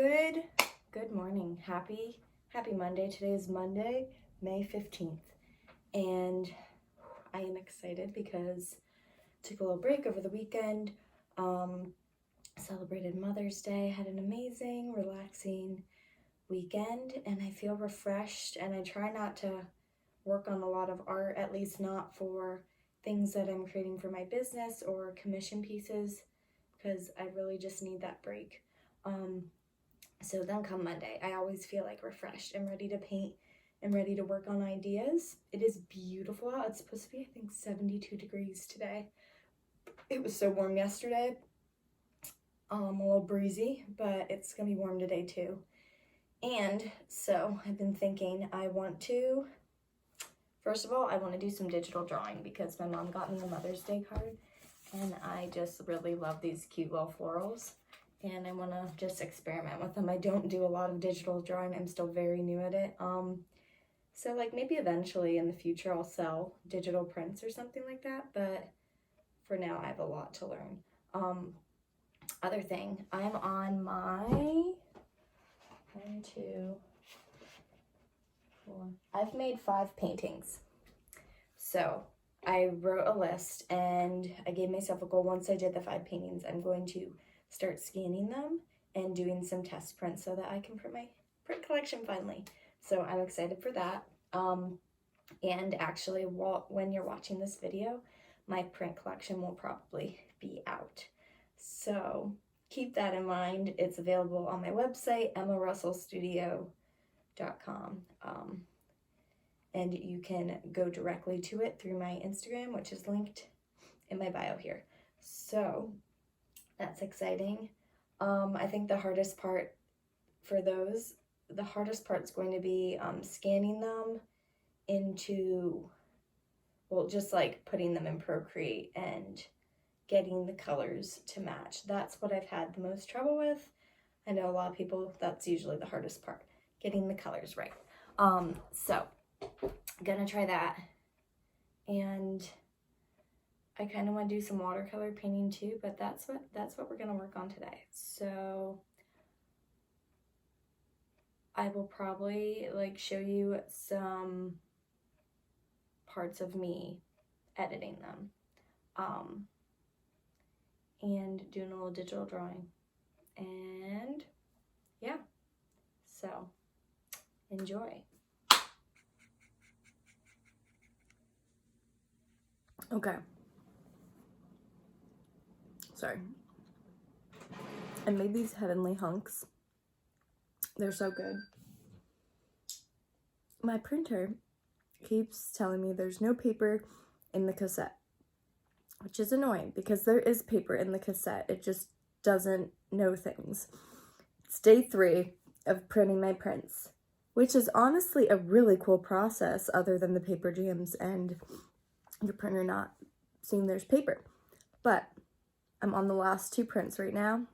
Good morning. Happy Monday. Today is Monday, May 15th. And I am excited because I took a little break over the weekend. Celebrated Mother's Day, had an amazing, relaxing weekend, and I feel refreshed, and I try not to work on a lot of art, at least not for things that I'm creating for my business or commission pieces, because I really just need that break. So then come Monday, I always feel like refreshed and ready to paint and ready to work on ideas. It is beautiful out. It's supposed to be, I think, 72 degrees today. It was so warm yesterday. A little breezy, but it's gonna be warm today too. And so I've been thinking first of all, I want to do some digital drawing because my mom got me a Mother's Day card and I just really love these cute little florals and I want to just experiment with them. I don't do a lot of digital drawing. I'm still very new at it. So like maybe eventually in the future I'll sell digital prints or something like that, but for now I have a lot to learn. Other thing, I'm on my 1, 2, 4. I've made 5 paintings. So I wrote a list and I gave myself a goal. Once I did the 5 paintings, I'm going to start scanning them and doing some test prints so that I can print my print collection finally. So I'm excited for that. And actually, when you're watching this video, my print collection will probably be out. So keep that in mind. It's available on my website, emmarussellstudio.com. And you can go directly to it through my Instagram, which is linked in my bio here. So that's exciting. I think the hardest part is going to be scanning them into, just like putting them in Procreate and getting the colors to match. That's what I've had the most trouble with. I know a lot of people, that's usually the hardest part, getting the colors right. So I'm gonna try that. And I kind of want to do some watercolor painting too, but that's what we're gonna work on today. So I will probably show you some parts of me editing them. And doing a little digital drawing. And yeah, so enjoy. Okay. Sorry. I made these heavenly hunks. They're so good. My printer keeps telling me there's no paper in the cassette, which is annoying because there is paper in the cassette. It just doesn't know things. It's day 3 of printing my prints, which is honestly a really cool process other than the paper jams and your printer not seeing there's paper. But I'm on the last 2 prints right now,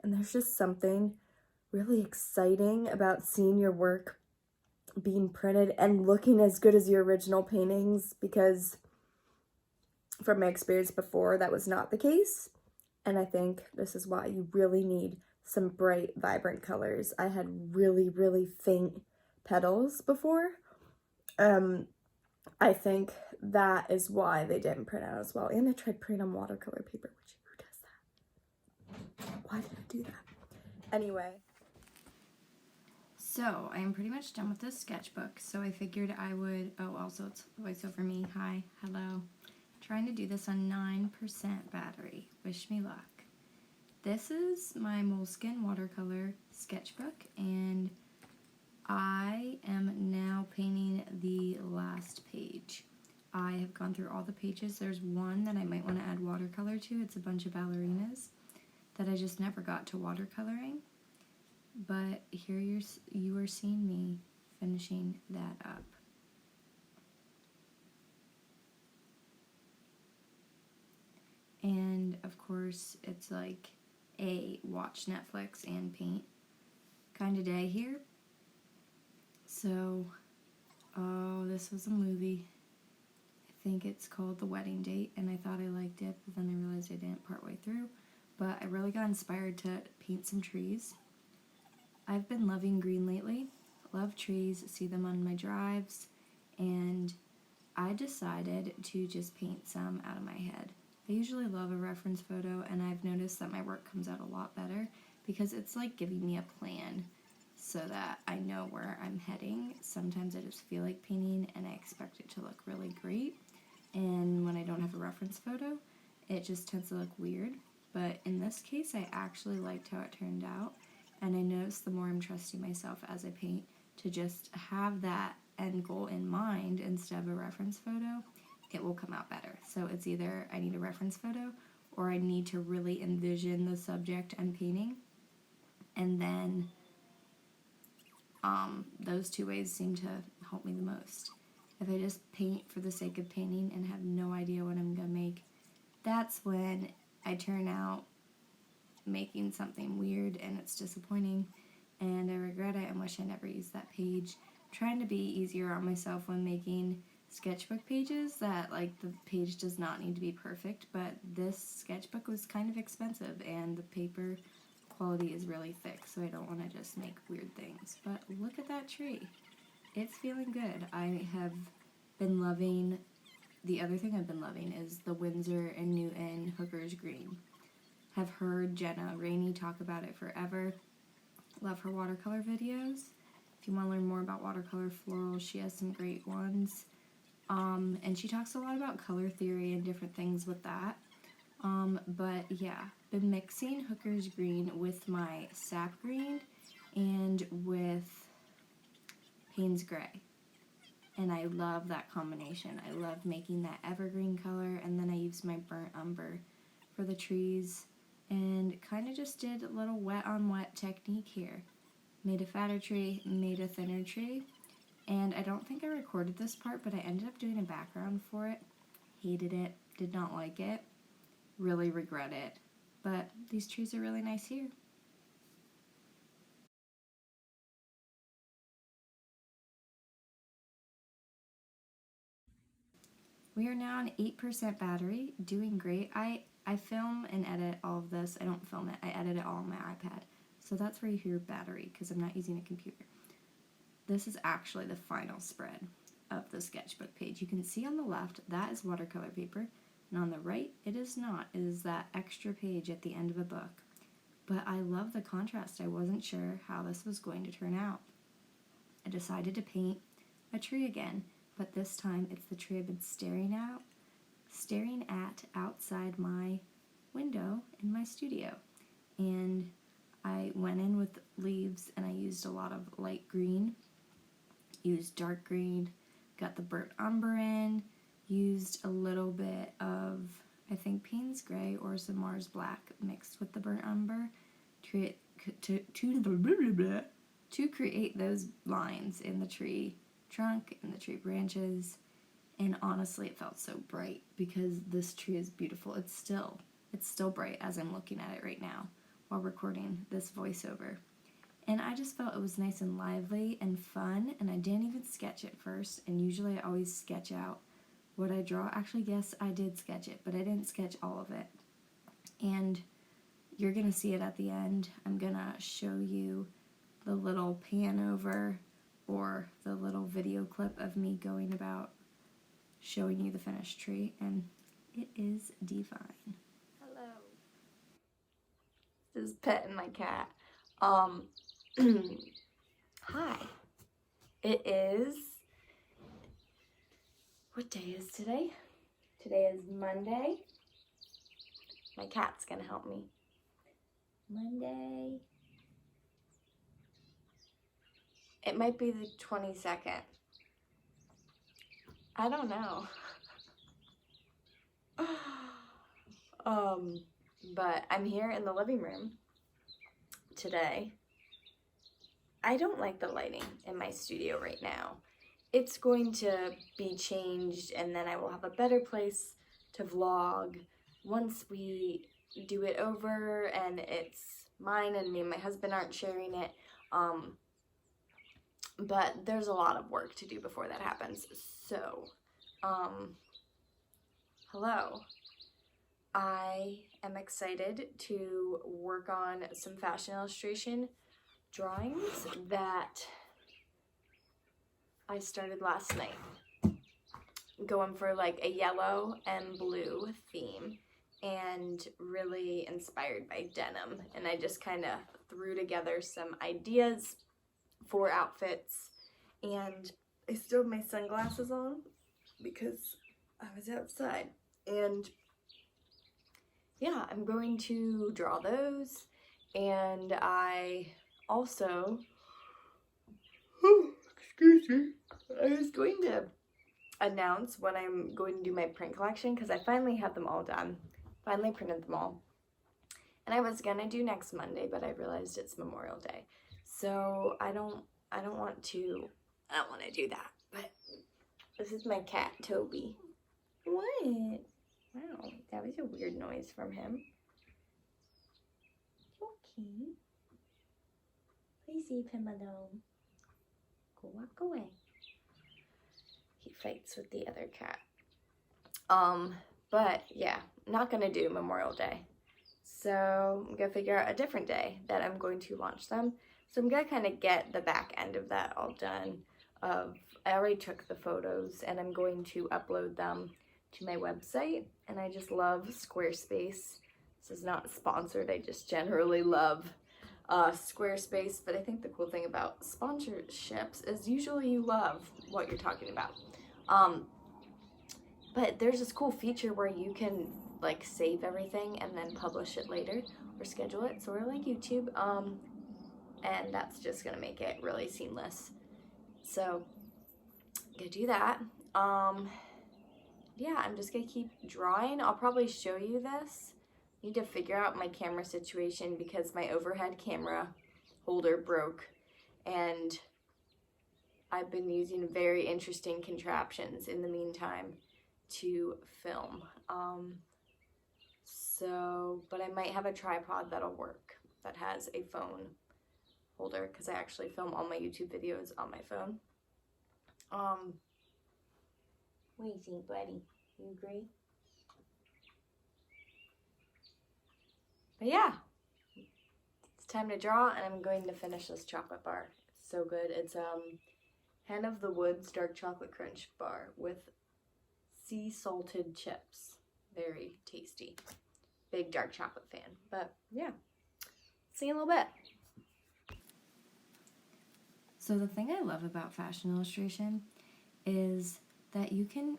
and there's just something really exciting about seeing your work being printed and looking as good as your original paintings, because from my experience before, that was not the case. And I think this is why you really need some bright, vibrant colors. I had really, really faint petals before. I think that is why they didn't print out as well. And I tried printing on watercolor paper, which, who does that? Why did I do that? Anyway. So I'm pretty much done with this sketchbook. So I figured I would, also it's voiceover me. Hi, hello. Trying to do this on 9% battery. Wish me luck. This is my Moleskine watercolor sketchbook, and I am now painting the last page. I have gone through all the pages. There's one that I might want to add watercolor to. It's a bunch of ballerinas that I just never got to watercoloring. But here you are seeing me finishing that up. And of course, it's like a watch Netflix and paint kind of day here. So, this was a movie. I think it's called The Wedding Date, and I thought I liked it, but then I realized I didn't partway through. But I really got inspired to paint some trees. I've been loving green lately. Love trees, see them on my drives, and I decided to just paint some out of my head. I usually love a reference photo, and I've noticed that my work comes out a lot better because it's like giving me a plan so that I know where I'm heading. Sometimes I just feel like painting and I expect it to look really great, and when I don't have a reference photo, it just tends to look weird. But in this case, I actually liked how it turned out, and I noticed the more I'm trusting myself as I paint to just have that end goal in mind instead of a reference photo, it will come out better. So it's either I need a reference photo or I need to really envision the subject I'm painting, and then those two ways seem to help me the most. If I just paint for the sake of painting and have no idea what I'm going to make, that's when I turn out making something weird and it's disappointing and I regret it and wish I never used that page. I'm trying to be easier on myself when making sketchbook pages, that like the page does not need to be perfect, but this sketchbook was kind of expensive and the paper quality is really thick, so I don't want to just make weird things. But look at that tree. It's feeling good. I have been loving, the other thing I've been loving is the Winsor & Newton Hooker's Green. Have heard Jenna Rainey talk about it forever. Love her watercolor videos. If you want to learn more about watercolor florals, she has some great ones. And she talks a lot about color theory and different things with that. But yeah, been mixing Hooker's Green with my sap green and with Payne's Gray. And I love that combination. I love making that evergreen color, and then I use my burnt umber for the trees and kind of just did a little wet on wet technique here. Made a fatter tree, made a thinner tree, and I don't think I recorded this part, but I ended up doing a background for it. Hated it, did not like it, really regret it, but these trees are really nice here. We are now on 8% battery, doing great. I film and edit all of this. I don't film it, I edit it all on my iPad. So that's where you hear battery, because I'm not using a computer. This is actually the final spread of the sketchbook page. You can see on the left, that is watercolor paper, and on the right, it is not. It is that extra page at the end of a book. But I love the contrast. I wasn't sure how this was going to turn out. I decided to paint a tree again, but this time it's the tree I've been staring at outside my window in my studio. And I went in with leaves and I used a lot of light green, used dark green, got the burnt umber in, used a little bit of, I think, Payne's Gray or some Mars Black mixed with the burnt umber to create those lines in the tree trunk and the tree branches. And honestly, it felt so bright because this tree is beautiful. It's still bright as I'm looking at it right now while recording this voiceover. And I just felt it was nice and lively and fun, and I didn't even sketch it first, and usually I always sketch out what I draw. Actually, yes, I did sketch it, but I didn't sketch all of it. And you're going to see it at the end. I'm going to show you the little pan over or the little video clip of me going about showing you the finished tree, and it is divine. Hello. This is petting my cat. Hi. It is, what day is today? Today is Monday. My cat's gonna help me. Monday. It might be the 22nd. I don't know. But I'm here in the living room today. I don't like the lighting in my studio right now. It's going to be changed, and then I will have a better place to vlog once we do it over and it's mine and me and my husband aren't sharing it. But there's a lot of work to do before that happens. So, hello. I am excited to work on some fashion illustration, drawings that I started last night. Going for like a yellow and blue theme, and really inspired by denim. And I just kind of threw together some ideas for outfits, and I still have my sunglasses on because I was outside. And yeah, I'm going to draw those. And I also, excuse me, I was going to announce when I'm going to do my print collection, because I finally have them all done. Finally printed them all. And I was gonna do next Monday, but I realized it's Memorial Day. So I don't want to do that. But this is my cat, Toby. What? Wow, that was a weird noise from him. Okay. Please leave him alone. Go walk away. He fights with the other cat. But yeah, not gonna do Memorial Day. So I'm gonna figure out a different day that I'm going to launch them. So I'm gonna kind of get the back end of that all done. I already took the photos and I'm going to upload them to my website. And I just love Squarespace. This is not sponsored, I just generally love Squarespace. But I think the cool thing about sponsorships is usually you love what you're talking about. But there's this cool feature where you can like save everything and then publish it later or schedule it, sort of like YouTube. And that's just gonna make it really seamless. So I'm gonna do that. Yeah, I'm just gonna keep drawing. I'll probably show you this. Need to figure out my camera situation because my overhead camera holder broke, and I've been using very interesting contraptions in the meantime to film. But I might have a tripod that'll work that has a phone holder, because I actually film all my YouTube videos on my phone. What do you think, buddy? You agree? But yeah, it's time to draw, and I'm going to finish this chocolate bar. It's so good. It's Hen of the Woods dark chocolate crunch bar with sea salted chips. Very tasty. Big dark chocolate fan. But yeah, see you in a little bit. So the thing I love about fashion illustration is that you can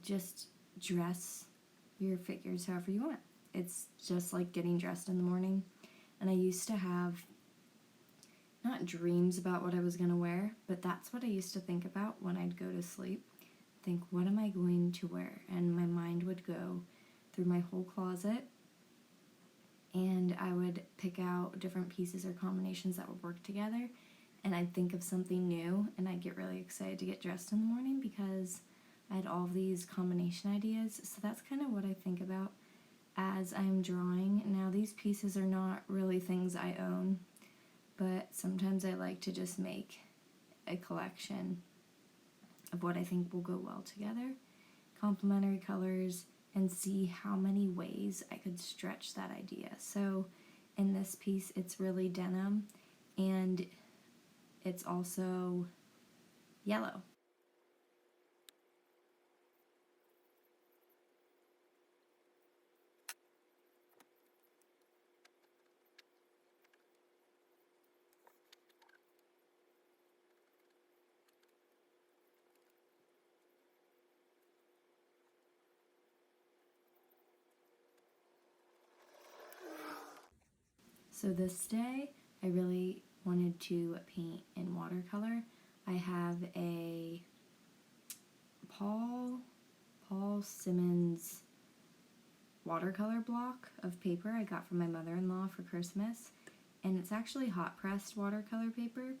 just dress your figures however you want. It's just like getting dressed in the morning. And I used to have not dreams about what I was going to wear, but that's what I used to think about when I'd go to sleep. Think, what am I going to wear? And my mind would go through my whole closet, and I would pick out different pieces or combinations that would work together, and I'd think of something new, and I'd get really excited to get dressed in the morning because I had all of these combination ideas. So that's kind of what I think about as I'm drawing. Now, these pieces are not really things I own, but sometimes I like to just make a collection of what I think will go well together, complementary colors, and see how many ways I could stretch that idea. So in this piece, it's really denim, and it's also yellow. So this day, I really wanted to paint in watercolor. I have a Paul Simmons watercolor block of paper I got from my mother-in-law for Christmas, and it's actually hot pressed watercolor paper,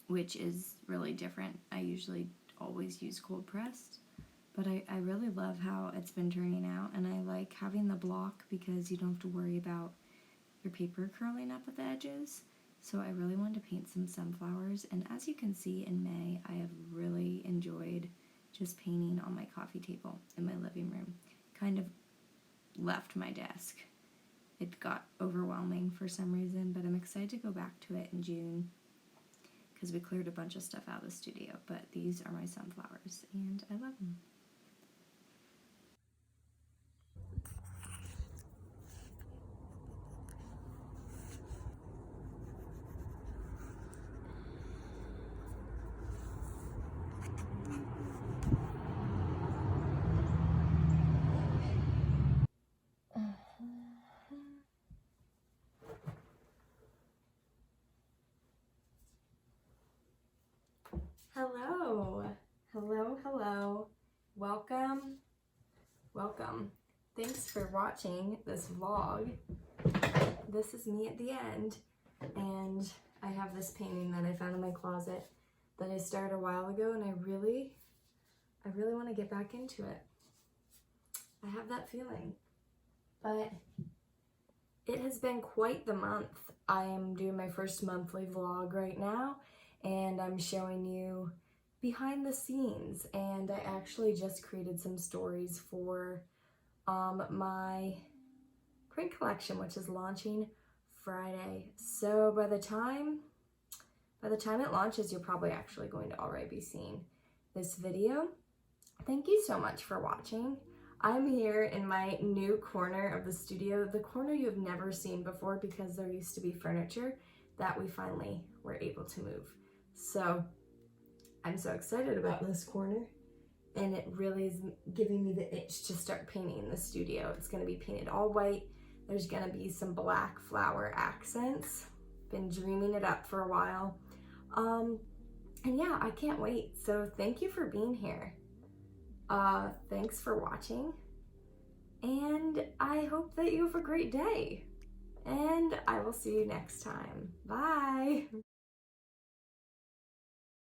which is really different. I usually always use cold pressed, but I really love how it's been turning out, and I like having the block because you don't have to worry about your paper curling up at the edges. So I really wanted to paint some sunflowers, and as you can see in May, I have really enjoyed just painting on my coffee table in my living room. Kind of left my desk it got overwhelming for some reason, but I'm excited to go back to it in June because we cleared a bunch of stuff out of the studio. But these are my sunflowers, and I love them. Hello, hello, hello. Welcome, welcome. Thanks for watching this vlog. This is me at the end, and I have this painting that I found in my closet that I started a while ago, and I really want to get back into it. I have that feeling, but it has been quite the month. I am doing my first monthly vlog right now, and I'm showing you behind the scenes, and I actually just created some stories for my print collection, which is launching Friday. So by the time it launches, you're probably actually going to already be seeing this video. Thank you so much for watching. I'm here in my new corner of the studio, the corner you've never seen before because there used to be furniture that we finally were able to move. So I'm so excited about this corner, and it really is giving me the itch to start painting the studio. It's going to be painted all white. There's going to be some black flower accents. Been dreaming it up for a while. And yeah, I can't wait. So thank you for being here. Thanks for watching, and I hope that you have a great day, and I will see you next time. Bye.